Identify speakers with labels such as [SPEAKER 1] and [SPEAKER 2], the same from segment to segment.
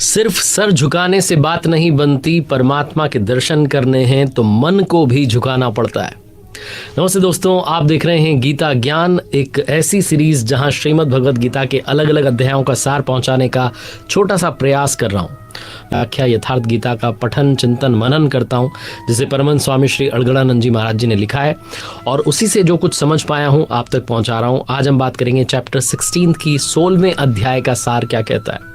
[SPEAKER 1] सिर्फ सर झुकाने से बात नहीं बनती, परमात्मा के दर्शन करने हैं तो मन को भी झुकाना पड़ता है। नमस्ते दोस्तों, आप देख रहे हैं गीता ज्ञान, एक ऐसी सीरीज जहां श्रीमद् भगवद गीता के अलग अलग अध्यायों का सार पहुंचाने का छोटा सा प्रयास कर रहा हूं। व्याख्या यथार्थ गीता का पठन चिंतन मनन करता हूं, जिसे परमहंस स्वामी श्री अड़गड़ानंद जी महाराज जी ने लिखा है और उसी से जो कुछ समझ पाया हूं आप तक पहुंचा रहा हूं। आज हम बात करेंगे चैप्टर 16 की 16वें अध्याय का सार क्या कहता है।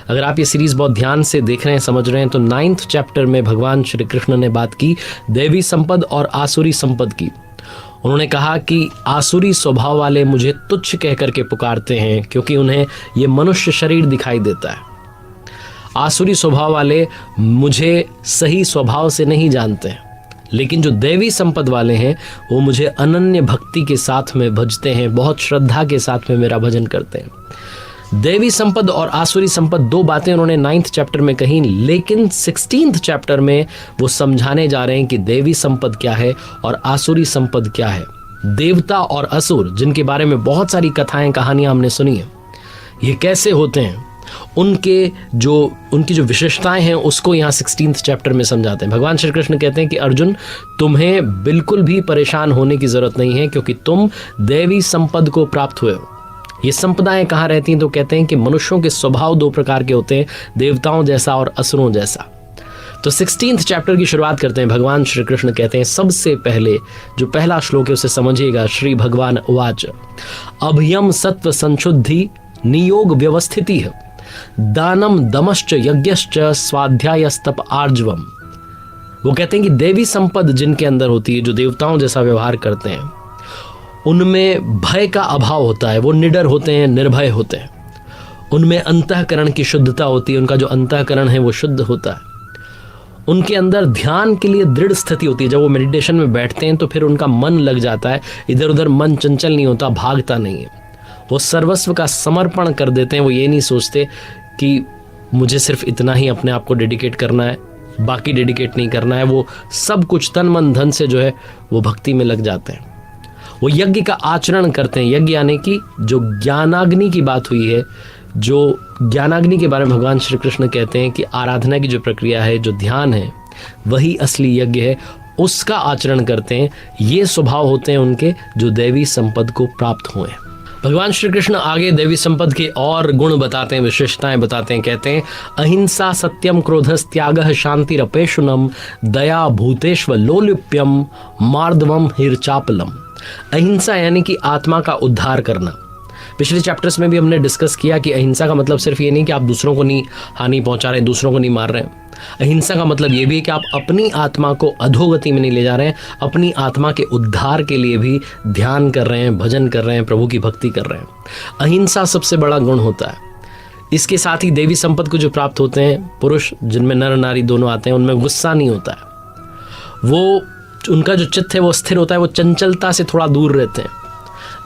[SPEAKER 1] अगर आप ये सीरीज बहुत ध्यान से देख रहे हैं, समझ रहे हैं, तो 9th चैप्टर में भगवान श्री कृष्ण ने बात की दैवी संपद और आसुरी संपद की। उन्होंने कहा कि आसुरी स्वभाव वाले मुझे तुच्छ कह करके पुकारते हैं क्योंकि उन्हें ये मनुष्य शरीर दिखाई देता है। आसुरी स्वभाव वाले मुझे सही स्वभाव से नहीं जानते हैं, लेकिन जो दैवी संपद वाले हैं वो मुझे अनन्य भक्ति के साथ में भजते हैं, बहुत श्रद्धा के साथ में मेरा भजन करते हैं। दैवी संपद और आसुरी संपद दो बातें उन्होंने 9th चैप्टर में कही, लेकिन 16th चैप्टर में वो समझाने जा रहे हैं कि दैवी संपद क्या है और आसुरी संपद क्या है। देवता और असुर, जिनके बारे में बहुत सारी कथाएं कहानियां हमने सुनी है, ये कैसे होते हैं, उनकी जो विशेषताएं हैं उसको यहाँ 16th चैप्टर में समझाते हैं। भगवान श्री कृष्ण कहते हैं कि अर्जुन, तुम्हें बिल्कुल भी परेशान होने की जरूरत नहीं है क्योंकि तुम दैवी संपद को प्राप्त हुए हो। ये संपदाएं कहाँ रहती हैं, तो कहते हैं कि मनुष्यों के स्वभाव दो प्रकार के होते हैं, देवताओं जैसा और असुरों जैसा। तो 16th चैप्टर की शुरुआत करते हैं। भगवान श्री कृष्ण कहते हैं, सबसे पहले जो पहला श्लोक है उसे समझिएगा। श्री भगवान उवाच अभयम सत्व संशुद्धि नियोग व्यवस्थिति है दानम दमश्च यज्ञश्च स्वाध्यायस्तप आर्जवम। वो कहते हैं कि देवी संपद जिनके अंदर होती है, जो देवताओं जैसा व्यवहार करते हैं, उनमें भय का अभाव होता है, वो निडर होते हैं, निर्भय होते हैं। उनमें अंतःकरण की शुद्धता होती है, उनका जो अंतःकरण है वो शुद्ध होता है। उनके अंदर ध्यान के लिए दृढ़ स्थिति होती है। जब वो मेडिटेशन में बैठते हैं तो फिर उनका मन लग जाता है, इधर उधर मन चंचल नहीं होता, भागता नहीं है। वो सर्वस्व का समर्पण कर देते हैं। वो ये नहीं सोचते कि मुझे सिर्फ इतना ही अपने आप को डेडिकेट करना है, बाकी डेडिकेट नहीं करना है। वो सब कुछ तन मन धन से जो है वो भक्ति में लग जाते हैं। वो यज्ञ का आचरण करते हैं। यज्ञ यानी कि जो ज्ञानाग्नि की बात हुई है, जो ज्ञानाग्नि के बारे में भगवान श्री कृष्ण कहते हैं कि आराधना की जो प्रक्रिया है, जो ध्यान है, वही असली यज्ञ है, उसका आचरण करते हैं। ये स्वभाव होते हैं उनके जो दैवी संपद को प्राप्त हुए। भगवान श्री कृष्ण आगे दैवी संपद के और गुण बताते हैं, विशेषताएं बताते हैं। कहते हैं अहिंसा सत्यम क्रोधस त्यागः शांतिरपेशुनम दया भूतेष्व लोलुप्यम मार्दवम हिरचापलम। अहिंसा यानी कि आत्मा का उद्धार करना। पिछले चैप्टर्स में भी हमने डिस्कस किया कि अहिंसा का मतलब सिर्फ ये नहीं कि आप दूसरों को नहीं हानि पहुंचा रहे हैं, दूसरों को नहीं मार रहे हैं। अहिंसा का मतलब ये भी है कि आप अपनी आत्मा को अधोगति में नहीं ले जा रहे हैं, अपनी आत्मा के उद्धार के लिए भी ध्यान कर रहे हैं, भजन कर रहे हैं, प्रभु की भक्ति कर रहे हैं। अहिंसा सबसे बड़ा गुण होता है। इसके साथ ही देवी संपद को जो प्राप्त होते हैं पुरुष, जिनमें नर नारी दोनों आते हैं, उनमें गुस्सा नहीं होता है। वो उनका जो चित्त है वो स्थिर होता है, वो चंचलता से थोड़ा दूर रहते हैं।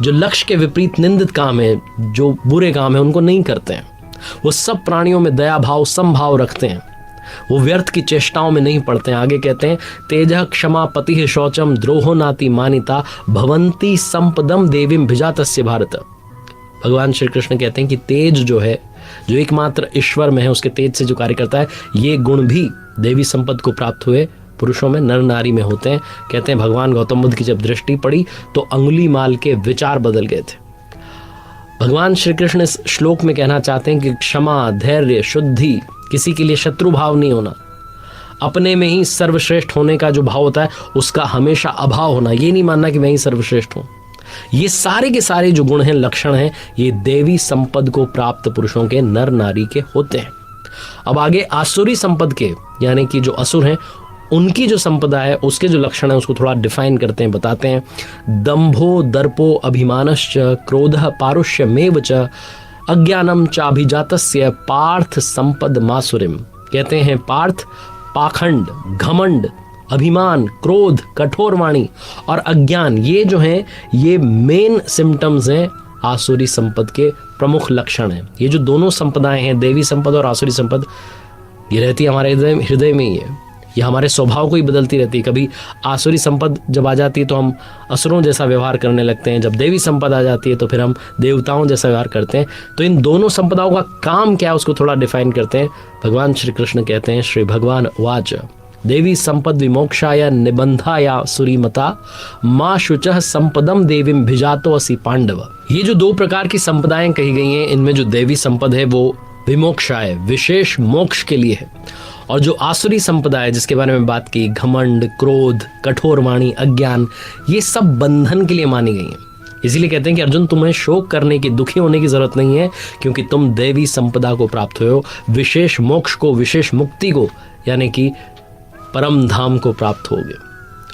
[SPEAKER 1] जो लक्ष्य के विपरीत निंदित काम है, जो बुरे काम है, उनको नहीं करते हैं। वो सब प्राणियों में दया भाव समभाव रखते हैं। वो व्यर्थ की चेष्टाओं में नहीं पड़ते हैं। आगे कहते हैं तेजः क्षमा पतिः शौचम द्रोहो नाति मानिता भवंती संपदम देवीम भिजातस्य भारत। भगवान श्री कृष्ण कहते हैं कि तेज जो है, जो एकमात्र ईश्वर में है, उसके तेज से जो कार्य करता है, ये गुण भी देवी संपद को प्राप्त हुए पुरुषों में, नर नारी में होते हैं। कहते हैं भगवान गौतम बुद्ध की जब दृष्टि पड़ी तो अंगुली माल के विचार बदल गए थे। भगवान श्री कृष्ण इस श्लोक में कहना चाहते हैं कि क्षमा, धैर्य, शुद्धि, किसी के लिए शत्रु भाव नहीं होना, अपने में ही सर्वश्रेष्ठ होने का जो भाव होता है उसका हमेशा अभाव होना, ये नहीं मानना कि मैं ही सर्वश्रेष्ठ हूँ। ये सारे के सारे जो गुण हैं, लक्षण हैं, ये देवी संपद को प्राप्त पुरुषों के, नर नारी के होते हैं। अब आगे आसुरी संपद के, यानी कि जो असुर हैं, उनकी जो संपदा है, उसके जो लक्षण है, उसको थोड़ा डिफाइन करते हैं, बताते हैं। दंभो दर्पो अभिमानश्च क्रोधः पारुष्यमेव च अज्ञानम चाभिजातस्य पार्थ संपद मासुरिम। कहते हैं पार्थ, पाखंड, घमंड, अभिमान, क्रोध, कठोर वाणी और अज्ञान, ये जो हैं ये मेन सिम्टम्स हैं आसुरी संपद के, प्रमुख लक्षण हैं। ये जो दोनों संपदाएं हैं, देवी संपद और आसुरी संपद, ये रहती है हमारे हृदय में ही है। ये हमारे स्वभाव को ही बदलती रहती है। कभी आसुरी संपद जब आ जाती है तो हम असुरों जैसा व्यवहार करने लगते हैं, जब देवी संपद आ जाती है तो फिर हम देवताओं जैसा व्यवहार करते हैं। तो इन दोनों संपदाओं का काम क्या है उसको थोड़ा डिफाइन करते हैं। भगवान श्री कृष्ण कहते हैं, श्री भगवान उवाच देवी संपद विमोक्षाय निबंधाया सुरीमता माँ शुचः संपदम देवीम भिजातो असि पांडव। ये जो 2 प्रकार की संपदाएं कही गई हैं, इनमें जो देवी संपद है वो विमोक्षाय विशेष मोक्ष के लिए है, और जो आसुरी संपदा है जिसके बारे में बात की, घमंड, क्रोध, कठोर वाणी, अज्ञान, ये सब बंधन के लिए मानी गई हैं। इसीलिए कहते हैं कि अर्जुन तुम्हें शोक करने की, दुखी होने की जरूरत नहीं है, क्योंकि तुम देवी संपदा को प्राप्त हुए हो, विशेष मोक्ष को, विशेष मुक्ति को, यानी कि परम धाम को प्राप्त होगे।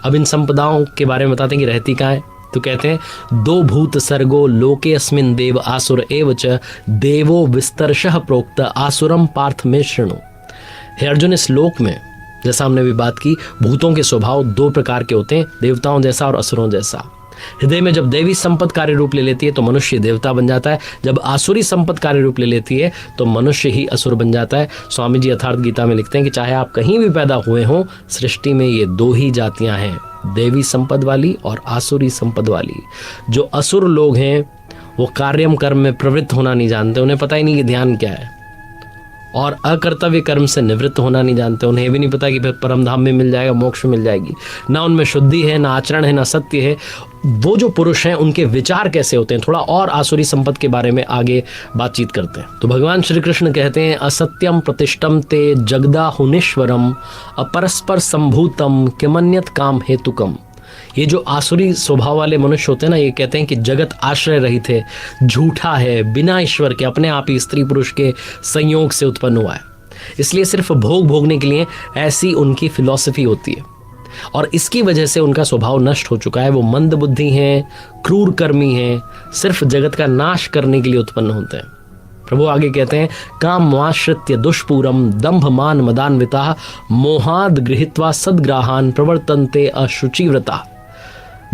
[SPEAKER 1] अब इन संपदाओं के बारे में बताते हैं कि रहती कहाँ है। तो कहते हैं 2 भूत सर्गो लोके अस्मिन देव आसुर एव च देवो विस्तरशः प्रोक्त आसुरम पार्थ में शृणु। हे अर्जुन, इस लोक में जैसा हमने भी बात की, भूतों के स्वभाव 2 प्रकार के होते हैं, देवताओं जैसा और असुरों जैसा। हृदय में जब देवी संपद कार्य रूप ले लेती है तो मनुष्य देवता बन जाता है, जब आसुरी संपद कार्य रूप ले लेती है तो मनुष्य ही असुर बन जाता है। स्वामी जी यथार्थ गीता में लिखते हैं कि चाहे आप कहीं भी पैदा हुए हों, सृष्टि में ये 2 ही जातियां हैं, देवी संपद वाली और आसुरी संपद वाली। जो असुर लोग हैं वो कार्यम कर्म में प्रवृत्त होना नहीं जानते, उन्हें पता ही नहीं कि ध्यान क्या है, और अकर्तव्य कर्म से निवृत्त होना नहीं जानते। उन्हें ये भी नहीं पता कि परम धाम में मिल जाएगा, मोक्ष मिल जाएगी। ना उनमें शुद्धि है, ना आचरण है, ना सत्य है। वो जो पुरुष हैं उनके विचार कैसे होते हैं, थोड़ा और आसुरी संपद के बारे में आगे बातचीत करते हैं। तो भगवान श्री कृष्ण कहते हैं, असत्यम प्रतिष्ठम ते जगदाहुनीश्वरम अपरस्पर संभूतम किमन्यत काम हेतुकम। ये जो आसुरी स्वभाव वाले मनुष्य होते हैं ना, ये कहते हैं कि जगत आश्रय रहित है, झूठा है, बिना ईश्वर के, अपने आप ही स्त्री पुरुष के संयोग से उत्पन्न हुआ है, इसलिए सिर्फ भोग भोगने के लिए ऐसी उनकी फिलॉसफी होती है, और इसकी वजह से उनका स्वभाव नष्ट हो चुका है। वो मंद बुद्धि हैं, क्रूर कर्मी हैं, सिर्फ जगत का नाश करने के लिए उत्पन्न होते हैं। प्रभु आगे कहते हैं, काम वाश्रित्य दुष्पूरम दंभ मान मदान्विता मोहाद गृहीत्वा सद्ग्राहान प्रवर्तन्ते अशुचिव्रता।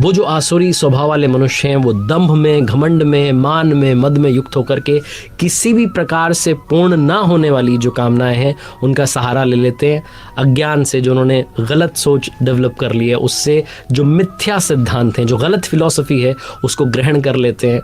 [SPEAKER 1] वो जो आसुरी स्वभाव वाले मनुष्य हैं वो दंभ में, घमंड में, मान में, मद में युक्त होकर के किसी भी प्रकार से पूर्ण ना होने वाली जो कामनाएं हैं उनका सहारा ले लेते हैं। अज्ञान से जो उन्होंने गलत सोच डेवलप कर ली है, उससे जो मिथ्या सिद्धांत हैं, जो गलत फिलॉसफी है, उसको ग्रहण कर लेते हैं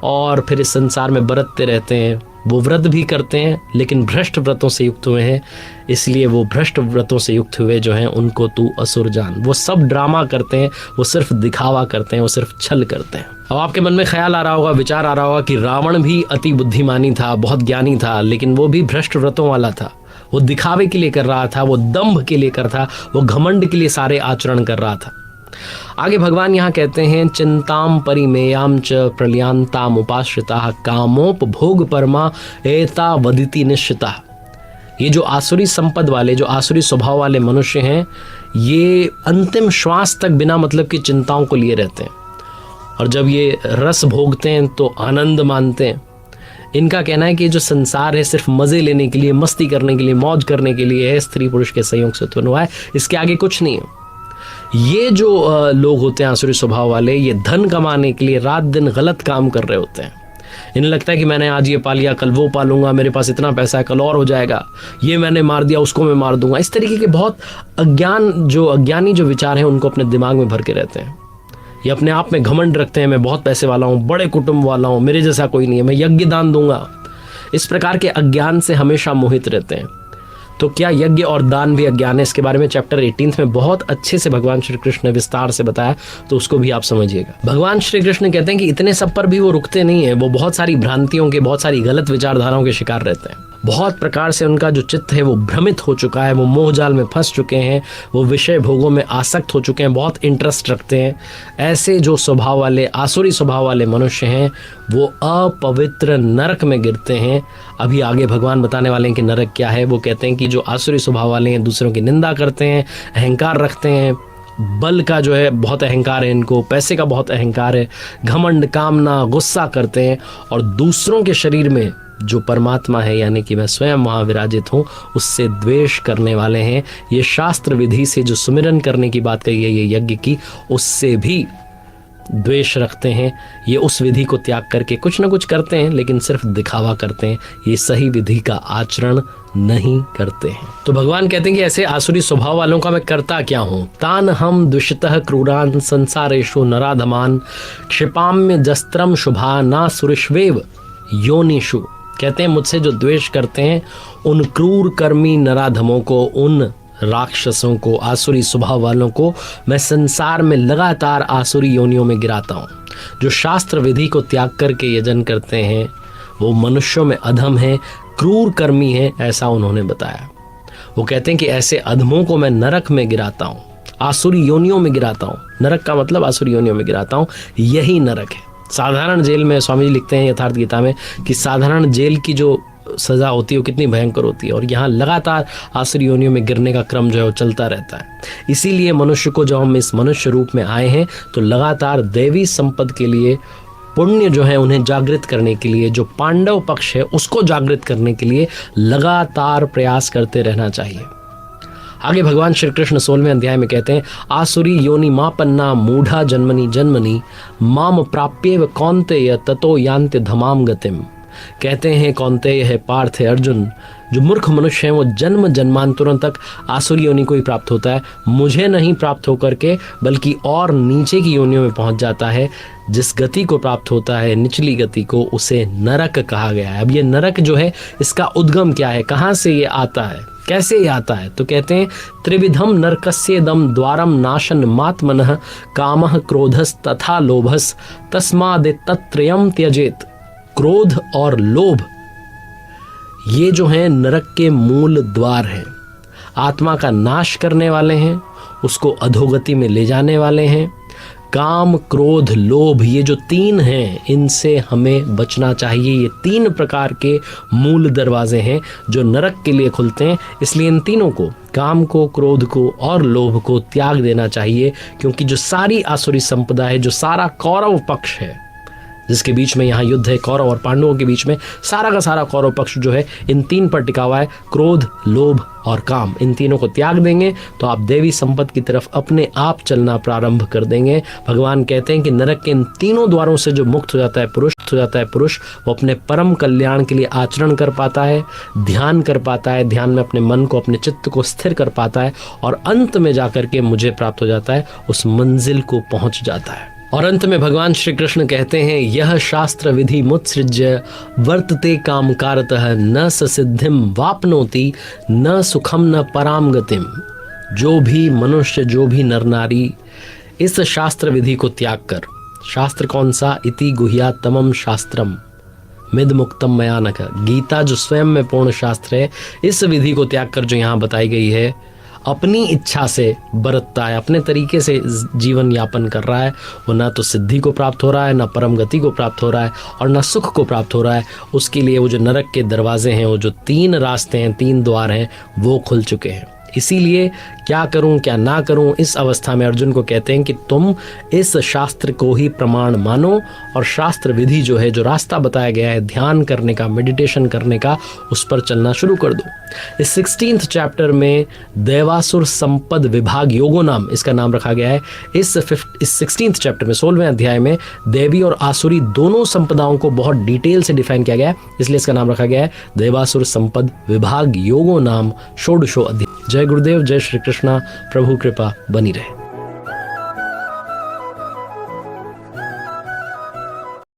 [SPEAKER 1] और फिर इस संसार में बरतते रहते हैं। वो व्रत भी करते हैं लेकिन भ्रष्ट व्रतों से युक्त हुए हैं, इसलिए वो भ्रष्ट व्रतों से युक्त हुए जो हैं उनको तू असुर जान। वो सब ड्रामा करते हैं, वो सिर्फ दिखावा करते हैं, वो सिर्फ छल करते हैं। अब आपके मन में ख्याल आ रहा होगा, विचार आ रहा होगा कि रावण भी अति बुद्धिमानी था, बहुत ज्ञानी था, लेकिन वो भी भ्रष्ट व्रतों वाला था। वो दिखावे के लिए कर रहा था, वो दंभ के लिए कर था, वो घमंड के लिए सारे आचरण कर रहा था। आगे भगवान यहाँ कहते हैं, चिंताम परिमेयाम च प्रलयांताम उपाश्रिता कामोपभोग परमा एता वदिति निश्चिता। ये जो आसुरी संपद वाले, जो आसुरी स्वभाव वाले मनुष्य हैं, ये अंतिम श्वास तक बिना मतलब की चिंताओं को लिए रहते हैं, और जब ये रस भोगते हैं तो आनंद मानते हैं। इनका कहना है कि जो संसार है सिर्फ मजे लेने के लिए, मस्ती करने के लिए, मौज करने के लिए है, स्त्री पुरुष के संयोग से उत्पन्न हुआ है, इसके आगे कुछ नहीं है। ये जो लोग होते हैं आसुरी स्वभाव वाले, ये धन कमाने के लिए रात दिन गलत काम कर रहे होते हैं। इन्हें लगता है कि मैंने आज ये पा लिया, कल वो पालूंगा, मेरे पास इतना पैसा है, कल और हो जाएगा, ये मैंने मार दिया, उसको मैं मार दूंगा। इस तरीके के बहुत अज्ञानी जो विचार हैं उनको अपने दिमाग में भर के रहते हैं। ये अपने आप में घमंड रखते हैं, मैं बहुत पैसे वाला हूँ, बड़े कुटुंब वाला हूँ, मेरे जैसा कोई नहीं है, मैं यज्ञ दान दूंगा। इस प्रकार के अज्ञान से हमेशा मोहित रहते हैं। तो क्या यज्ञ और दान भी अज्ञान है? इसके बारे में चैप्टर 18 में बहुत अच्छे से भगवान श्री कृष्ण ने विस्तार से बताया, तो उसको भी आप समझिएगा। भगवान श्री कृष्ण कहते हैं कि इतने सब पर भी वो रुकते नहीं है, वो बहुत सारी भ्रांतियों के, बहुत सारी गलत विचारधाराओं के शिकार रहते हैं। बहुत प्रकार से उनका जो चित्त है वो भ्रमित हो चुका है, वो मोहजाल में फंस चुके हैं, वो विषय भोगों में आसक्त हो चुके हैं, बहुत इंटरेस्ट रखते हैं। ऐसे जो स्वभाव वाले, आसुरी स्वभाव वाले मनुष्य हैं वो अपवित्र नरक में गिरते हैं। अभी आगे भगवान बताने वाले हैं कि नरक क्या है। वो कहते हैं कि जो आसुरी स्वभाव वाले हैं दूसरों की निंदा करते हैं, अहंकार रखते हैं, बल का जो है बहुत अहंकार है इनको, पैसे का बहुत अहंकार है, घमंड, कामना, गुस्सा करते हैं, और दूसरों के शरीर में जो परमात्मा है यानी कि मैं स्वयं वहाँ विराजित हूँ उससे द्वेष करने वाले हैं। ये शास्त्र विधि से जो सुमिरन करने की बात कही है, ये यज्ञ की, उससे भी द्वेष रखते हैं, ये उस विधि को त्याग करके कुछ ना कुछ करते हैं, लेकिन सिर्फ दिखावा करते हैं, ये सही विधि का आचरण नहीं करते हैं। तो भगवान कहते हैं कि ऐसे आसुरी स्वभाव वालों का मैं करता क्या हूँ। तान हम दुष्टः क्रूरान संसारेषु नराधमान क्षिपाम्य जस्त्रम शुभा ना सुरिष्वेव योनिषु। कहते हैं मुझसे जो द्वेष करते हैं उन क्रूर कर्मी नराधमों को, उन राक्षसों को, आसुरी स्वभाव वालों को मैं संसार में लगातार आसुरी योनियों में गिराता हूँ। जो शास्त्र विधि को त्याग करके यजन करते हैं वो मनुष्यों में अधम है, क्रूर कर्मी है, ऐसा उन्होंने बताया। वो कहते हैं कि ऐसे अधमों को मैं नरक में गिराता हूँ, आसुरी योनियों में गिराता हूँ। नरक का मतलब आसुरी योनियों में गिराता हूँ, यही नरक है। साधारण जेल में, स्वामी जी लिखते हैं यथार्थ गीता में कि साधारण जेल की जो सज़ा होती है वो कितनी भयंकर होती है, और यहाँ लगातार आसुरी योनियों में गिरने का क्रम जो है वो चलता रहता है। इसीलिए मनुष्य को जब हम इस मनुष्य रूप में आए हैं तो लगातार दैवी संपद के लिए, पुण्य जो है उन्हें जागृत करने के लिए, जो पांडव पक्ष है उसको जागृत करने के लिए लगातार प्रयास करते रहना चाहिए। आगे भगवान श्री कृष्ण 16वें अध्याय में कहते हैं, आसुरी योनि मापन्ना मूढ़ा जन्मनि जन्मनि माम प्राप्येव कौन्तेय ततो यान्ति धमाम गतिम। कहते हैं कौन्तेय है, पार्थ है, अर्जुन, जो मूर्ख मनुष्य हैं वो जन्म जन्मांतरों तक आसुरी योनि को ही प्राप्त होता है, मुझे नहीं प्राप्त होकर के बल्कि और नीचे की योनियों में पहुंच जाता है। जिस गति को प्राप्त होता है, निचली गति को, उसे नरक कहा गया है। अब ये नरक जो है इसका उद्गम क्या है, कहाँ से ये आता है, कैसे ये आता है? तो कहते हैं त्रिविधम नरकस्येदम द्वारम नाशन मात्मनः कामः क्रोधस तथा लोभस तस्मादे तत्त्रयम् त्यजेत। क्रोध और लोभ ये जो हैं नरक के मूल द्वार हैं, आत्मा का नाश करने वाले हैं, उसको अधोगति में ले जाने वाले हैं। काम, क्रोध, लोभ, ये जो तीन हैं इनसे हमें बचना चाहिए। ये तीन प्रकार के मूल दरवाजे हैं जो नरक के लिए खुलते हैं। इसलिए इन तीनों को, काम को, क्रोध को और लोभ को त्याग देना चाहिए, क्योंकि जो सारी आसुरी संपदा है, जो सारा कौरव पक्ष है जिसके बीच में यहाँ युद्ध है, कौरव और पांडवों के बीच में, सारा का सारा कौरव पक्ष जो है इन तीन पर टिका हुआ है, क्रोध, लोभ और काम। इन तीनों को त्याग देंगे तो आप देवी संपद की तरफ अपने आप चलना प्रारंभ कर देंगे। भगवान कहते हैं कि नरक के इन तीनों द्वारों से जो मुक्त हो जाता है पुरुष, वो अपने परम कल्याण के लिए आचरण कर पाता है, ध्यान कर पाता है, ध्यान में अपने मन को, अपने चित्त को स्थिर कर पाता है, और अंत में जाकर के मुझे प्राप्त हो जाता है, उस मंजिल को पहुंच जाता है। और अंत में भगवान श्री कृष्ण कहते हैं, यह शास्त्र विधि मुत्सृज्य वर्तते कामकारतः न ससिद्धिम वापनोति न सुखम न पराम गतिम। जो भी मनुष्य, जो भी नर नारी इस शास्त्र विधि को त्याग कर, शास्त्र कौन सा? इति गुह्यात्तमम शास्त्रम मिद मुक्तम मयानक। गीता जो स्वयं में पूर्ण शास्त्र है, इस विधि को त्याग कर जो यहाँ बताई गई है, अपनी इच्छा से बरतता है, अपने तरीके से जीवन यापन कर रहा है, वो ना तो सिद्धि को प्राप्त हो रहा है, ना परम गति को प्राप्त हो रहा है, और ना सुख को प्राप्त हो रहा है। उसके लिए वो जो नरक के दरवाजे हैं, वो जो तीन रास्ते हैं, तीन द्वार हैं, वो खुल चुके हैं। इसीलिए क्या करूं क्या ना करूं, इस अवस्था में अर्जुन को कहते हैं कि तुम इस शास्त्र को ही प्रमाण मानो, और शास्त्र विधि जो है, जो रास्ता बताया गया है ध्यान करने का, मेडिटेशन करने का, उस पर चलना शुरू कर दो। इस 16th चैप्टर में देवासुर संपद विभाग योगो नाम इसका नाम रखा गया है। इस 16th चैप्टर में, 16वें अध्याय में देवी और आसुरी दोनों संपदाओं को बहुत डिटेल से डिफाइन किया गया है, इसलिए इसका नाम रखा गया है देवासुर संपद विभाग योगो नाम षोडशो अध्याय। जय गुरुदेव, जय श्री कृष्णा, प्रभु कृपा बनी रहे।